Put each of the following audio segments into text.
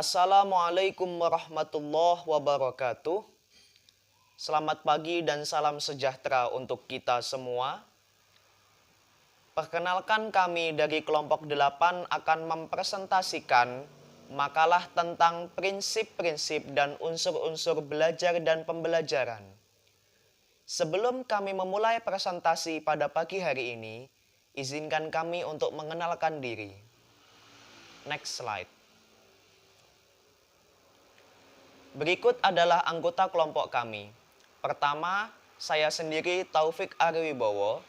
Assalamualaikum warahmatullahi wabarakatuh. Selamat pagi dan salam sejahtera untuk kita semua. Perkenalkan, kami dari kelompok 8 akan mempresentasikan makalah tentang prinsip-prinsip dan unsur-unsur belajar dan pembelajaran. Sebelum kami memulai presentasi pada pagi hari ini, izinkan kami untuk mengenalkan diri. Next slide. Berikut adalah anggota kelompok kami. Pertama, saya sendiri Taufik Ariwibowo.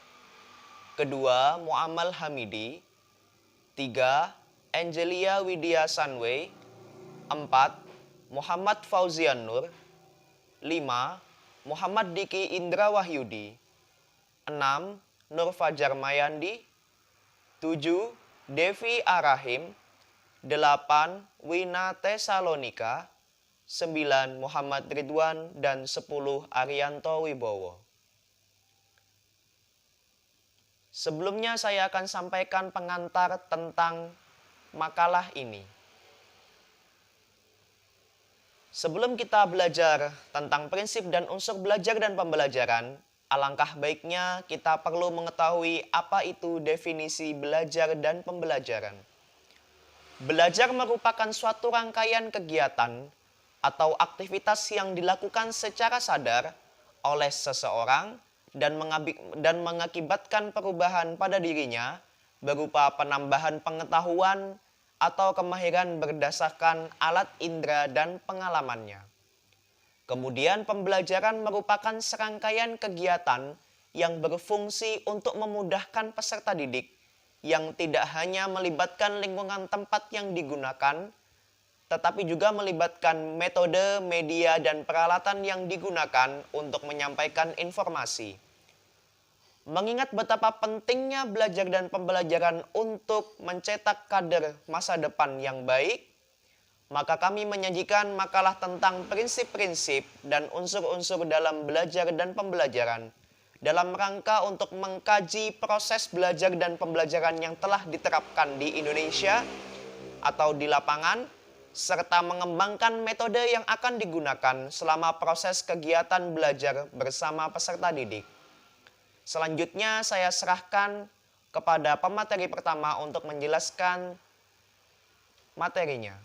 Kedua, Muamal Hamidi. Tiga, Angelia Widya Sanway. Empat, Muhammad Fauzian Nur. Lima, Muhammad Diki Indra Wahyudi. Enam, Nur Fajar Mayandi. Tujuh, Devi Arahim. Delapan, Wina Tesalonika. 9 Muhammad Ridwan, dan 10 Arianto Wibowo. Sebelumnya saya akan sampaikan pengantar tentang makalah ini. Sebelum kita belajar tentang prinsip dan unsur belajar dan pembelajaran, alangkah baiknya kita perlu mengetahui apa itu definisi belajar dan pembelajaran. Belajar merupakan suatu rangkaian kegiatan atau aktivitas yang dilakukan secara sadar oleh seseorang dan mengakibatkan perubahan pada dirinya berupa penambahan pengetahuan atau kemahiran berdasarkan alat indera dan pengalamannya. Kemudian pembelajaran merupakan serangkaian kegiatan yang berfungsi untuk memudahkan peserta didik yang tidak hanya melibatkan lingkungan tempat yang digunakan, tetapi juga melibatkan metode, media, dan peralatan yang digunakan untuk menyampaikan informasi. Mengingat betapa pentingnya belajar dan pembelajaran untuk mencetak kader masa depan yang baik, maka kami menyajikan makalah tentang prinsip-prinsip dan unsur-unsur dalam belajar dan pembelajaran dalam rangka untuk mengkaji proses belajar dan pembelajaran yang telah diterapkan di Indonesia atau di lapangan, serta mengembangkan metode yang akan digunakan selama proses kegiatan belajar bersama peserta didik. Selanjutnya saya serahkan kepada pemateri pertama untuk menjelaskan materinya.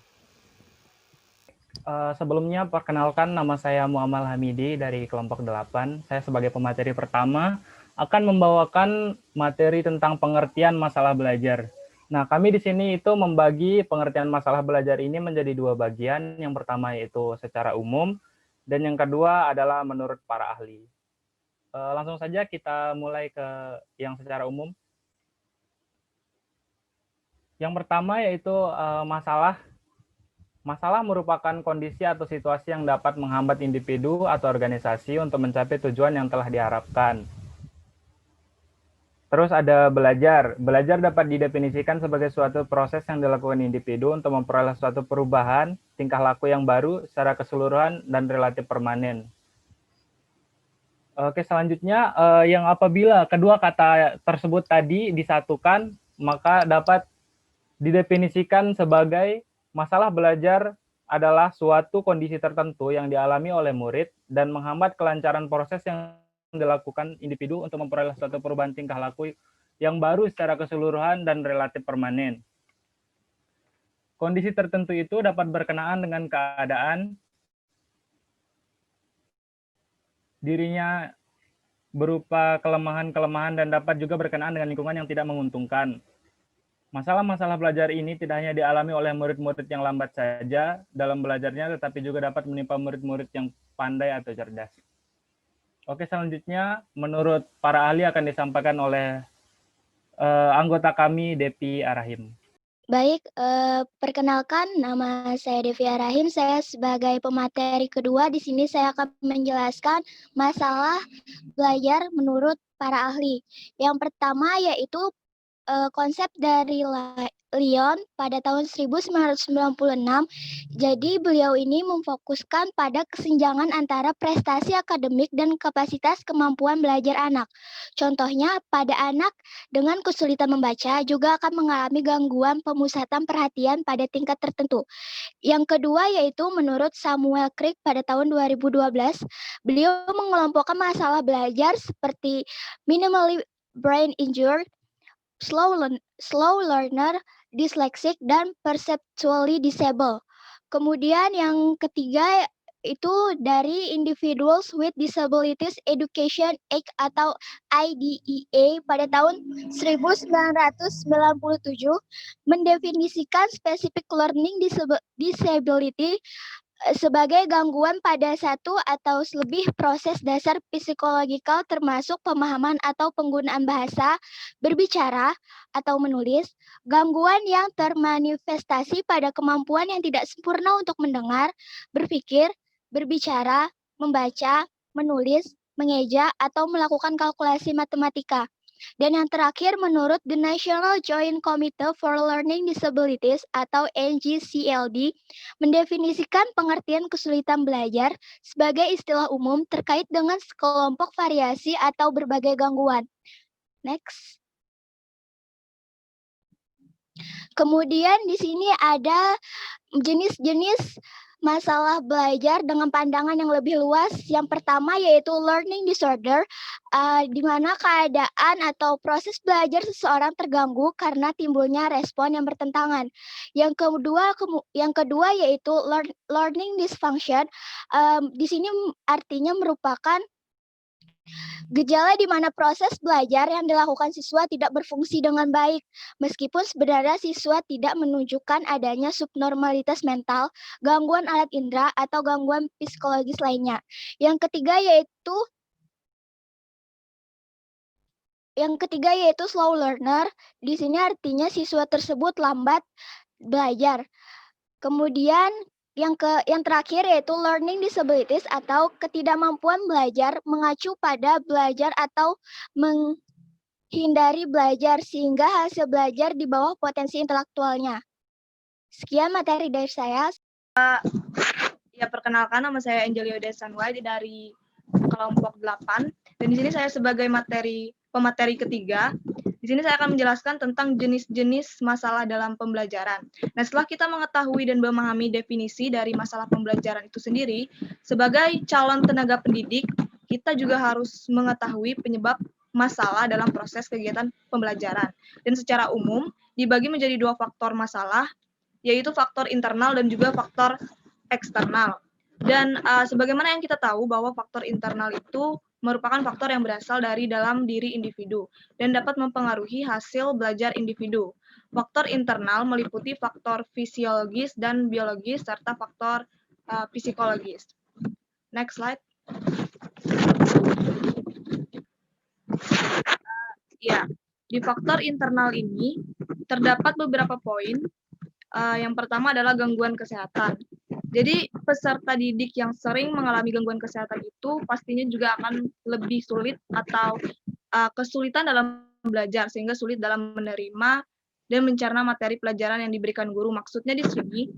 Sebelumnya perkenalkan, nama saya Muamal Hamidi dari kelompok 8. Saya sebagai pemateri pertama akan membawakan materi tentang pengertian masalah belajar. Nah, kami di sini itu membagi pengertian masalah belajar ini menjadi dua bagian. Yang pertama yaitu secara umum, dan yang kedua adalah menurut para ahli. Langsung saja kita mulai ke yang secara umum. Yang pertama yaitu masalah. Masalah merupakan kondisi atau situasi yang dapat menghambat individu atau organisasi untuk mencapai tujuan yang telah diharapkan. Terus ada belajar. Belajar dapat didefinisikan sebagai suatu proses yang dilakukan individu untuk memperoleh suatu perubahan, tingkah laku yang baru secara keseluruhan dan relatif permanen. Oke, selanjutnya yang apabila kedua kata tersebut tadi disatukan, maka dapat didefinisikan sebagai masalah belajar adalah suatu kondisi tertentu yang dialami oleh murid dan menghambat kelancaran proses yang dilakukan individu untuk memperoleh suatu perubahan tingkah laku yang baru secara keseluruhan dan relatif permanen. Kondisi tertentu itu dapat berkenaan dengan keadaan dirinya berupa kelemahan-kelemahan dan dapat juga berkenaan dengan lingkungan yang tidak menguntungkan. Masalah-masalah belajar ini tidak hanya dialami oleh murid-murid yang lambat saja dalam belajarnya, tetapi juga dapat menimpa murid-murid yang pandai atau cerdas. Oke, selanjutnya menurut para ahli akan disampaikan oleh anggota kami, Devi Arahim. Baik, perkenalkan nama saya Devi Arahim. Saya sebagai pemateri kedua di sini saya akan menjelaskan masalah belajar menurut para ahli. Yang pertama yaitu konsep dari Lyon pada tahun 1996. Jadi beliau ini memfokuskan pada kesenjangan antara prestasi akademik dan kapasitas kemampuan belajar anak. Contohnya, pada anak dengan kesulitan membaca juga akan mengalami gangguan pemusatan perhatian pada tingkat tertentu. Yang kedua yaitu menurut Samuel Crick pada tahun 2012, beliau mengelompokkan masalah belajar seperti minimally brain injured, slow learner, dyslexic, dan perceptually disabled. Kemudian yang ketiga itu dari Individuals with Disabilities Education Act atau IDEA pada tahun 1997 mendefinisikan specific learning disability sebagai gangguan pada satu atau lebih proses dasar psikologikal termasuk pemahaman atau penggunaan bahasa, berbicara, atau menulis, gangguan yang termanifestasi pada kemampuan yang tidak sempurna untuk mendengar, berpikir, berbicara, membaca, menulis, mengeja, atau melakukan kalkulasi matematika. Dan yang terakhir, menurut The National Joint Committee for Learning Disabilities atau NGCLD, mendefinisikan pengertian kesulitan belajar sebagai istilah umum terkait dengan sekelompok variasi atau berbagai gangguan. Next. Kemudian di sini ada jenis-jenis masalah belajar dengan pandangan yang lebih luas. Yang pertama yaitu learning disorder, di mana keadaan atau proses belajar seseorang terganggu karena timbulnya respon yang bertentangan. Yang kedua yaitu learning dysfunction. Di sini artinya merupakan gejala di mana proses belajar yang dilakukan siswa tidak berfungsi dengan baik, meskipun sebenarnya siswa tidak menunjukkan adanya subnormalitas mental, gangguan alat indera, atau gangguan psikologis lainnya. Yang ketiga yaitu slow learner. Di sini artinya siswa tersebut lambat belajar. Kemudian yang terakhir yaitu learning disabilities atau ketidakmampuan belajar mengacu pada belajar atau menghindari belajar sehingga hasil belajar di bawah potensi intelektualnya. Sekian materi dari saya. Ya, perkenalkan, nama saya Angelio Desanwai dari kelompok 8 dan di sini saya sebagai pemateri ketiga. Di sini saya akan menjelaskan tentang jenis-jenis masalah dalam pembelajaran. Nah, setelah kita mengetahui dan memahami definisi dari masalah pembelajaran itu sendiri, sebagai calon tenaga pendidik, kita juga harus mengetahui penyebab masalah dalam proses kegiatan pembelajaran. Dan secara umum, dibagi menjadi 2 faktor masalah, yaitu faktor internal dan juga faktor eksternal. Dan sebagaimana yang kita tahu bahwa faktor internal itu merupakan faktor yang berasal dari dalam diri individu dan dapat mempengaruhi hasil belajar individu. Faktor internal meliputi faktor fisiologis dan biologis serta faktor psikologis. Next slide. Ya, di faktor internal ini terdapat beberapa poin. Yang pertama adalah gangguan kesehatan. Jadi peserta didik yang sering mengalami gangguan kesehatan itu pastinya juga akan lebih sulit atau kesulitan dalam belajar sehingga sulit dalam menerima dan mencerna materi pelajaran yang diberikan guru. Maksudnya di sini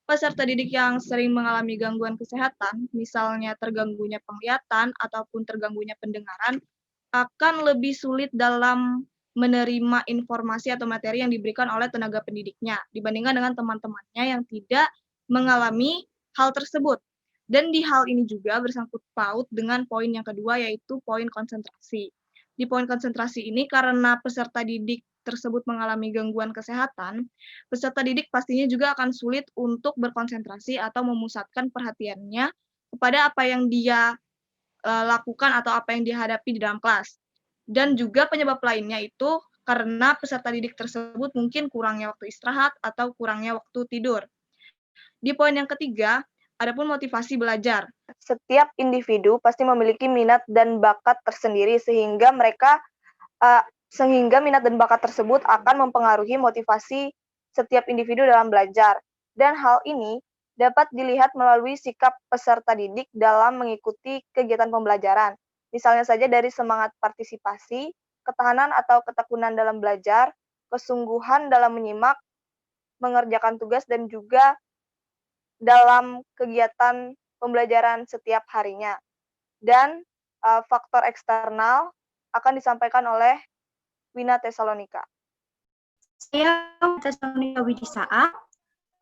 peserta didik yang sering mengalami gangguan kesehatan, misalnya terganggunya penglihatan ataupun terganggunya pendengaran, akan lebih sulit dalam menerima informasi atau materi yang diberikan oleh tenaga pendidiknya dibandingkan dengan teman-temannya yang tidak mengalami hal tersebut. Dan di hal ini juga bersangkut paut dengan poin yang kedua yaitu poin konsentrasi. Di poin konsentrasi ini karena peserta didik tersebut mengalami gangguan kesehatan, peserta didik pastinya juga akan sulit untuk berkonsentrasi atau memusatkan perhatiannya kepada apa yang dia lakukan atau apa yang dihadapi di dalam kelas. Dan juga penyebab lainnya itu karena peserta didik tersebut mungkin kurangnya waktu istirahat atau kurangnya waktu tidur. Di poin yang ketiga, adapun motivasi belajar. Setiap individu pasti memiliki minat dan bakat tersendiri sehingga minat dan bakat tersebut akan mempengaruhi motivasi setiap individu dalam belajar. Dan hal ini dapat dilihat melalui sikap peserta didik dalam mengikuti kegiatan pembelajaran. Misalnya saja dari semangat partisipasi, ketahanan atau ketekunan dalam belajar, kesungguhan dalam menyimak, mengerjakan tugas dan juga dalam kegiatan pembelajaran setiap harinya. Dan faktor eksternal akan disampaikan oleh Wina Tesalonika. Saya Tesalonika Widisaa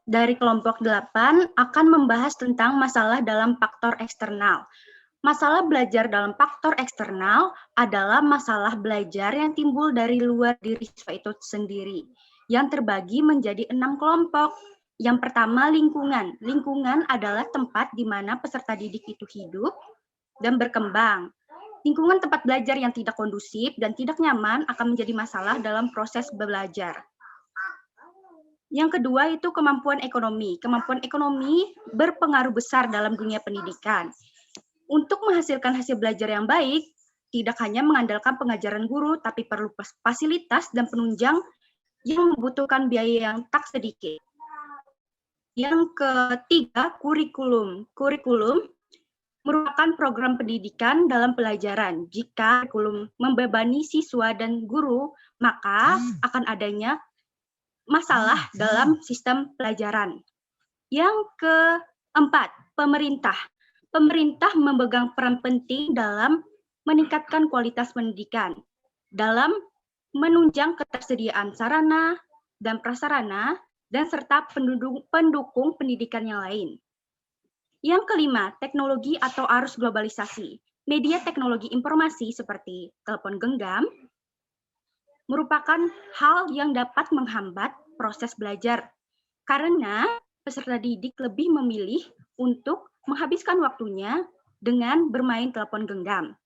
dari kelompok 8 akan membahas tentang masalah dalam faktor eksternal. Masalah belajar dalam faktor eksternal adalah masalah belajar yang timbul dari luar diri siswa itu sendiri, yang terbagi menjadi 6 kelompok. Yang pertama, lingkungan. Lingkungan adalah tempat di mana peserta didik itu hidup dan berkembang. Lingkungan tempat belajar yang tidak kondusif dan tidak nyaman akan menjadi masalah dalam proses belajar. Yang kedua itu kemampuan ekonomi. Kemampuan ekonomi berpengaruh besar dalam dunia pendidikan. Untuk menghasilkan hasil belajar yang baik, tidak hanya mengandalkan pengajaran guru, tapi perlu fasilitas dan penunjang yang membutuhkan biaya yang tak sedikit. Yang ketiga, kurikulum. Kurikulum merupakan program pendidikan dalam pelajaran. Jika kurikulum membebani siswa dan guru, maka akan adanya masalah dalam sistem pelajaran. Yang keempat, pemerintah. Pemerintah memegang peran penting dalam meningkatkan kualitas pendidikan, dalam menunjang ketersediaan sarana dan prasarana, dan serta pendukung pendidikan yang lain. Yang kelima, teknologi atau arus globalisasi. Media teknologi informasi seperti telepon genggam merupakan hal yang dapat menghambat proses belajar, karena peserta didik lebih memilih untuk menghabiskan waktunya dengan bermain telepon genggam.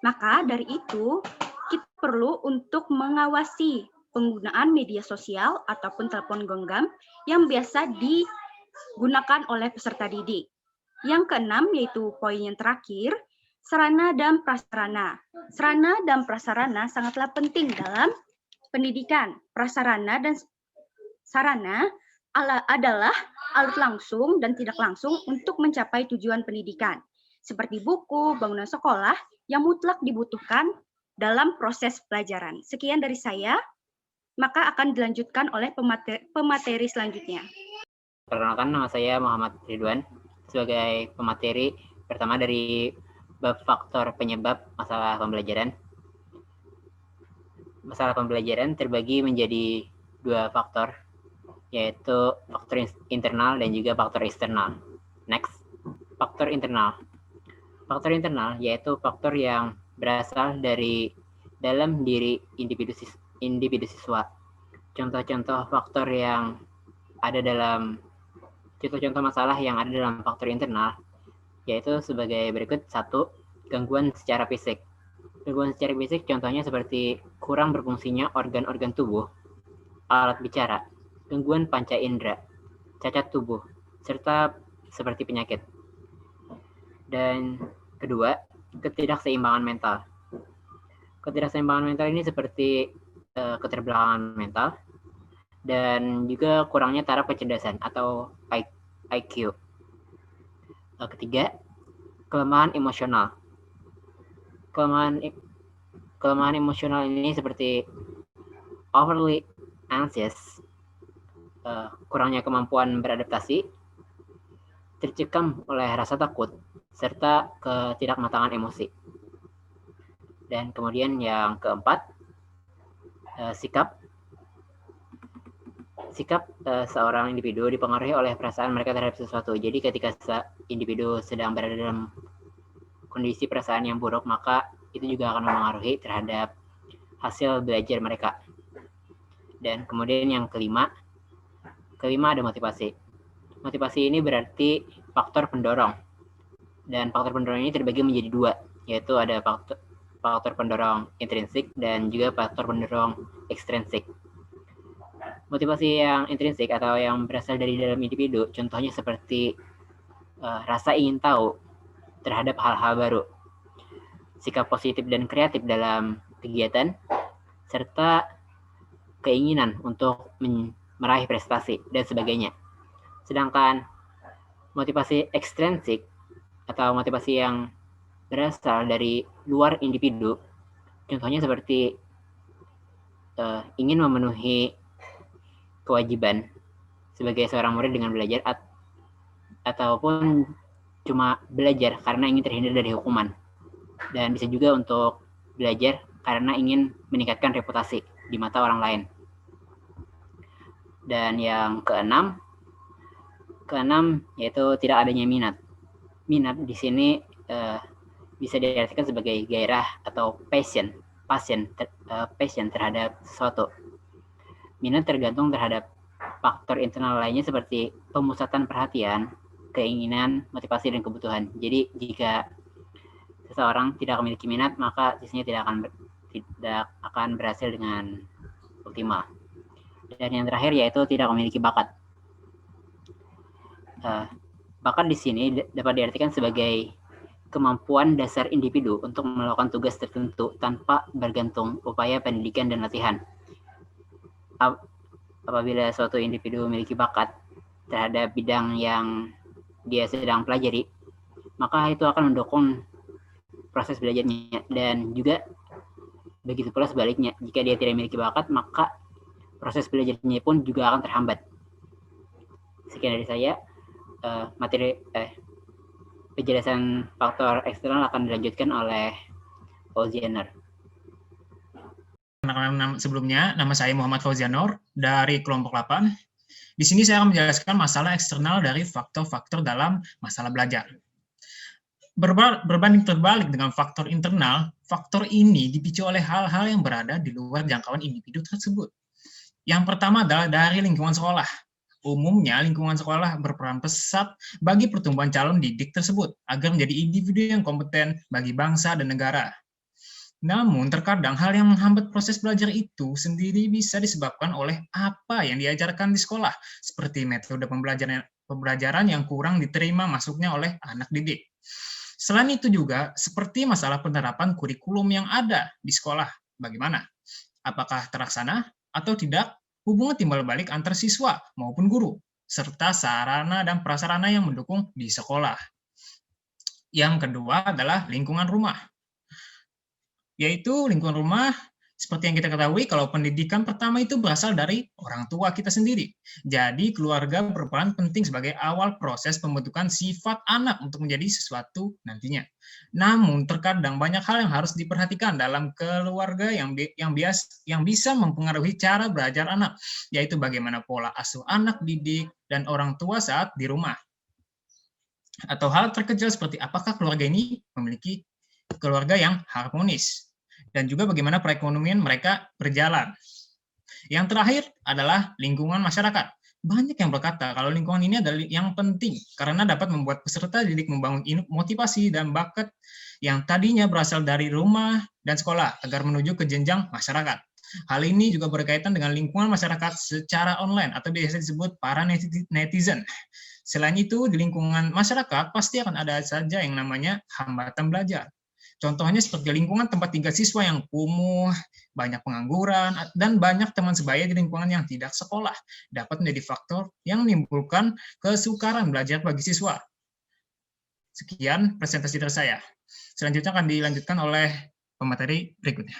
Maka dari itu, kita perlu untuk mengawasi penggunaan media sosial ataupun telepon genggam yang biasa digunakan oleh peserta didik. Yang keenam, yaitu poin yang terakhir, sarana dan prasarana. Sarana dan prasarana sangatlah penting dalam pendidikan. Prasarana dan sarana adalah alat langsung dan tidak langsung untuk mencapai tujuan pendidikan, seperti buku, bangunan sekolah yang mutlak dibutuhkan dalam proses pelajaran. Sekian dari saya, maka akan dilanjutkan oleh pemateri selanjutnya. Perkenalkan, nama saya Muhammad Ridwan sebagai pemateri pertama dari bab faktor penyebab masalah pembelajaran. Masalah pembelajaran terbagi menjadi 2 faktor, yaitu faktor internal dan juga faktor eksternal. Next, faktor internal. Faktor internal yaitu faktor yang berasal dari dalam diri individu siswa. Contoh-contoh faktor yang ada dalam contoh-contoh masalah yang ada dalam faktor internal yaitu sebagai berikut. 1. Gangguan secara fisik. Gangguan secara fisik contohnya seperti kurang berfungsinya organ-organ tubuh, alat bicara, gangguan panca indera, cacat tubuh, serta seperti penyakit. Dan kedua, ketidakseimbangan mental. Ketidakseimbangan mental ini seperti keterbelakangan mental dan juga kurangnya taraf kecerdasan atau IQ. Ketiga, kelemahan emosional. Kelemahan emosional ini seperti overly anxious, kurangnya kemampuan beradaptasi, tercekam oleh rasa takut, serta ketidakmatangan emosi. Dan kemudian yang keempat, sikap seorang individu dipengaruhi oleh perasaan mereka terhadap sesuatu. Jadi ketika individu sedang berada dalam kondisi perasaan yang buruk, maka itu juga akan mempengaruhi terhadap hasil belajar mereka. Dan kemudian yang kelima ada motivasi. Motivasi ini berarti faktor pendorong. Dan faktor pendorong ini terbagi menjadi 2, yaitu ada faktor pendorong intrinsik dan juga faktor pendorong ekstrinsik. Motivasi yang intrinsik atau yang berasal dari dalam individu, contohnya seperti rasa ingin tahu terhadap hal-hal baru, sikap positif dan kreatif dalam kegiatan, serta keinginan untuk meraih prestasi, dan sebagainya. Sedangkan motivasi ekstrinsik atau motivasi yang berasal dari luar individu, contohnya seperti ingin memenuhi kewajiban sebagai seorang murid dengan belajar ataupun cuma belajar karena ingin terhindar dari hukuman. Dan bisa juga untuk belajar karena ingin meningkatkan reputasi di mata orang lain. Dan yang keenam yaitu tidak adanya minat. Minat di sini bisa diartikan sebagai gairah atau passion terhadap sesuatu. Minat tergantung terhadap faktor internal lainnya seperti pemusatan perhatian, keinginan, motivasi, dan kebutuhan. Jadi jika seseorang tidak memiliki minat, maka sisanya tidak akan berhasil dengan optimal. Dan yang terakhir yaitu tidak memiliki bakat. Bakat di sini dapat diartikan sebagai kemampuan dasar individu untuk melakukan tugas tertentu tanpa bergantung upaya pendidikan dan latihan. Apabila suatu individu memiliki bakat terhadap bidang yang dia sedang pelajari, maka itu akan mendukung proses belajarnya. Dan juga begitu pula sebaliknya, jika dia tidak memiliki bakat, maka proses belajarnya pun juga akan terhambat. Sekian dari saya. Penjelasan faktor eksternal akan dilanjutkan oleh Fauzianur. Sebelumnya, nama saya Muhammad Fauzianur dari kelompok 8. Di sini saya akan menjelaskan masalah eksternal dari faktor-faktor dalam masalah belajar. Berbanding terbalik dengan faktor internal, faktor ini dipicu oleh hal-hal yang berada di luar jangkauan individu tersebut. Yang pertama adalah dari lingkungan sekolah. Umumnya, lingkungan sekolah berperan pesat bagi pertumbuhan calon didik tersebut agar menjadi individu yang kompeten bagi bangsa dan negara. Namun, terkadang hal yang menghambat proses belajar itu sendiri bisa disebabkan oleh apa yang diajarkan di sekolah, seperti metode pembelajaran yang kurang diterima masuknya oleh anak didik. Selain itu juga, seperti masalah penerapan kurikulum yang ada di sekolah. Bagaimana? Apakah terlaksana atau tidak? Hubungan timbal balik antar siswa maupun guru, serta sarana dan prasarana yang mendukung di sekolah. Yang kedua adalah lingkungan rumah. Yaitu lingkungan rumah, seperti yang kita ketahui, kalau pendidikan pertama itu berasal dari orang tua kita sendiri. Jadi keluarga berperan penting sebagai awal proses pembentukan sifat anak untuk menjadi sesuatu nantinya. Namun terkadang banyak hal yang harus diperhatikan dalam keluarga yang bisa mempengaruhi cara belajar anak, yaitu bagaimana pola asuh anak didik dan orang tua saat di rumah. Atau hal terkecil seperti apakah keluarga ini memiliki keluarga yang harmonis, dan juga bagaimana perekonomian mereka berjalan. Yang terakhir adalah lingkungan masyarakat. Banyak yang berkata kalau lingkungan ini adalah yang penting karena dapat membuat peserta didik membangun motivasi dan bakat yang tadinya berasal dari rumah dan sekolah agar menuju ke jenjang masyarakat. Hal ini juga berkaitan dengan lingkungan masyarakat secara online atau biasa disebut para netizen. Selain itu, di lingkungan masyarakat pasti akan ada saja yang namanya hambatan belajar. Contohnya seperti lingkungan tempat tinggal siswa yang kumuh, banyak pengangguran, dan banyak teman sebaya di lingkungan yang tidak sekolah dapat menjadi faktor yang menimbulkan kesukaran belajar bagi siswa. Sekian presentasi dari saya. Selanjutnya akan dilanjutkan oleh pemateri berikutnya.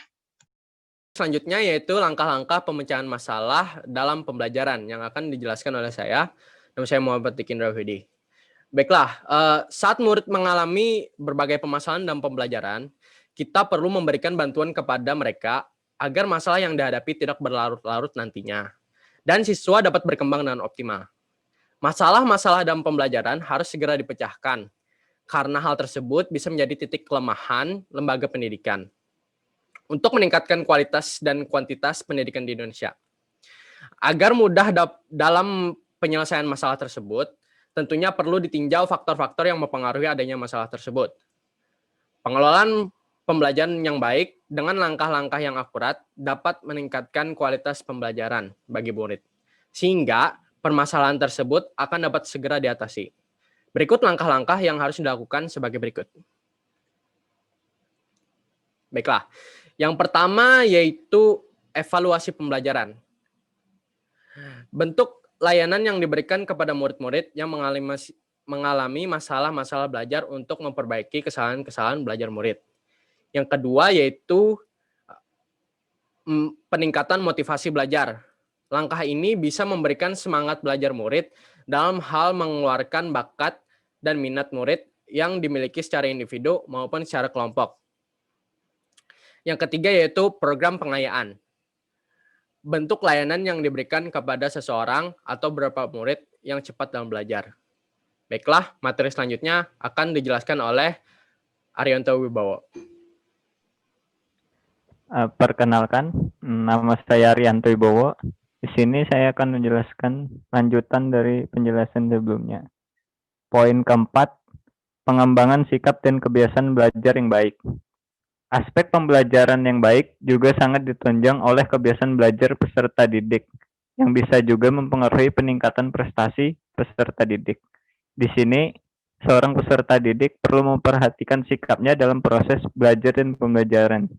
Selanjutnya yaitu langkah-langkah pemecahan masalah dalam pembelajaran yang akan dijelaskan oleh saya. Nama saya Muhammad Dikindra Widi. Baiklah, saat murid mengalami berbagai permasalahan dalam pembelajaran, kita perlu memberikan bantuan kepada mereka agar masalah yang dihadapi tidak berlarut-larut nantinya, dan siswa dapat berkembang dengan optimal. Masalah-masalah dalam pembelajaran harus segera dipecahkan, karena hal tersebut bisa menjadi titik kelemahan lembaga pendidikan untuk meningkatkan kualitas dan kuantitas pendidikan di Indonesia. Agar mudah dalam penyelesaian masalah tersebut, tentunya perlu ditinjau faktor-faktor yang mempengaruhi adanya masalah tersebut. Pengelolaan pembelajaran yang baik dengan langkah-langkah yang akurat dapat meningkatkan kualitas pembelajaran bagi murid, sehingga permasalahan tersebut akan dapat segera diatasi. Berikut langkah-langkah yang harus dilakukan sebagai berikut. Baiklah, yang pertama yaitu evaluasi pembelajaran. Bentuk layanan yang diberikan kepada murid-murid yang mengalami masalah-masalah belajar untuk memperbaiki kesalahan-kesalahan belajar murid. Yang kedua yaitu peningkatan motivasi belajar. Langkah ini bisa memberikan semangat belajar murid dalam hal mengeluarkan bakat dan minat murid yang dimiliki secara individu maupun secara kelompok. Yang ketiga yaitu program pengayaan. Bentuk layanan yang diberikan kepada seseorang atau beberapa murid yang cepat dalam belajar. Baiklah, materi selanjutnya akan dijelaskan oleh Arianto Wibowo. Perkenalkan, nama saya Arianto Wibowo. Di sini saya akan menjelaskan lanjutan dari penjelasan sebelumnya. Poin keempat, pengembangan sikap dan kebiasaan belajar yang baik. Aspek pembelajaran yang baik juga sangat ditunjang oleh kebiasaan belajar peserta didik, yang bisa juga mempengaruhi peningkatan prestasi peserta didik. Di sini, seorang peserta didik perlu memperhatikan sikapnya dalam proses belajar dan pembelajaran.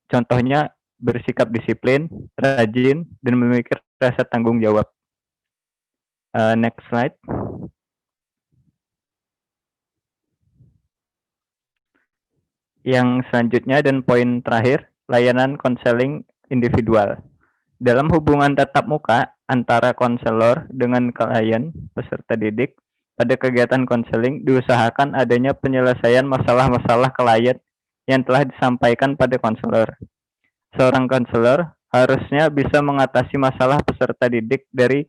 Contohnya, bersikap disiplin, rajin, dan memiliki rasa tanggung jawab. Next slide. Yang selanjutnya dan poin terakhir, layanan konseling individual. Dalam hubungan tatap muka antara konselor dengan klien peserta didik, pada kegiatan konseling diusahakan adanya penyelesaian masalah-masalah klien yang telah disampaikan pada konselor. Seorang konselor harusnya bisa mengatasi masalah peserta didik dari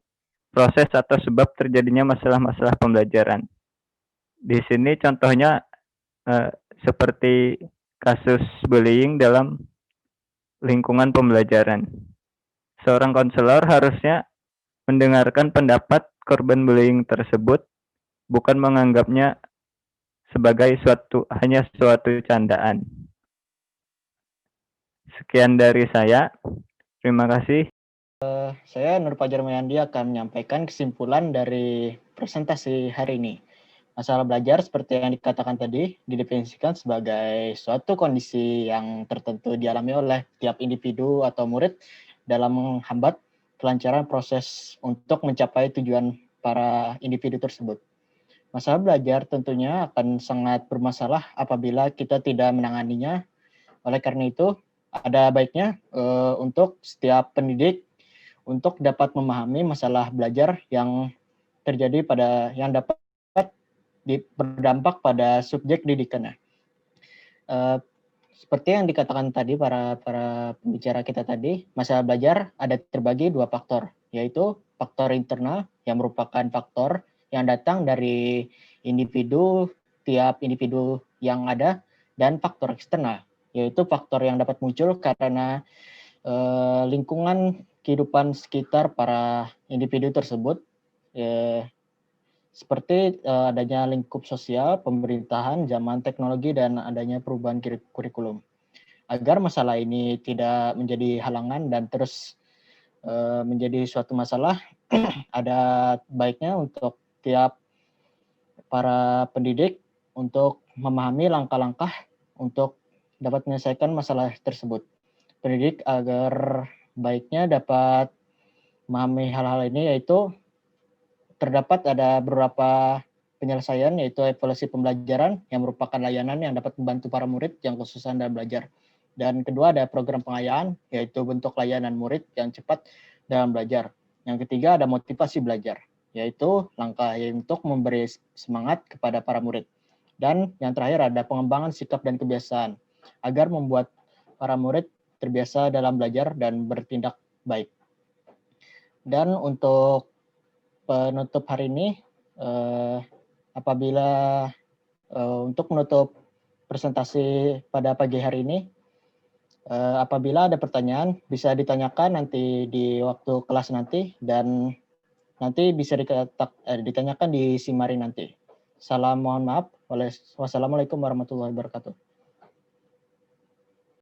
proses atau sebab terjadinya masalah-masalah pembelajaran. Di sini contohnya seperti kasus bullying dalam lingkungan pembelajaran. Seorang konselor harusnya mendengarkan pendapat korban bullying tersebut, bukan menganggapnya sebagai hanya suatu candaan. Sekian dari saya. Terima kasih. Saya Nur Fajar Mayandi akan menyampaikan kesimpulan dari presentasi hari ini. Masalah belajar seperti yang dikatakan tadi didefinisikan sebagai suatu kondisi yang tertentu dialami oleh tiap individu atau murid dalam menghambat kelancaran proses untuk mencapai tujuan para individu tersebut. Masalah belajar tentunya akan sangat bermasalah apabila kita tidak menanganinya. Oleh karena itu, ada baiknya untuk setiap pendidik untuk dapat memahami masalah belajar yang terjadi yang dapat berdampak pada subjek didikannya. Seperti yang dikatakan tadi para pembicara kita tadi, masalah belajar ada terbagi dua faktor, yaitu faktor internal yang merupakan faktor yang datang dari tiap individu yang ada, dan faktor eksternal, yaitu faktor yang dapat muncul karena lingkungan kehidupan sekitar para individu tersebut, seperti adanya lingkup sosial, pemerintahan, zaman teknologi, dan adanya perubahan kurikulum. Agar masalah ini tidak menjadi halangan dan terus menjadi suatu masalah, ada baiknya untuk tiap para pendidik untuk memahami langkah-langkah untuk dapat menyelesaikan masalah tersebut. Pendidik agar baiknya dapat memahami hal-hal ini, yaitu terdapat ada beberapa penyelesaian, yaitu evaluasi pembelajaran yang merupakan layanan yang dapat membantu para murid yang kesusahan dalam belajar. Dan kedua ada program pengayaan, yaitu bentuk layanan murid yang cepat dalam belajar. Yang ketiga ada motivasi belajar, yaitu langkah untuk memberi semangat kepada para murid. Dan yang terakhir ada pengembangan sikap dan kebiasaan, agar membuat para murid terbiasa dalam belajar dan bertindak baik. Dan untuk penutup hari ini, untuk menutup presentasi pada pagi hari ini, apabila ada pertanyaan bisa ditanyakan nanti di waktu kelas nanti, dan nanti bisa ditanyakan di Simari nanti. Mohon maaf. Wassalamualaikum warahmatullahi wabarakatuh.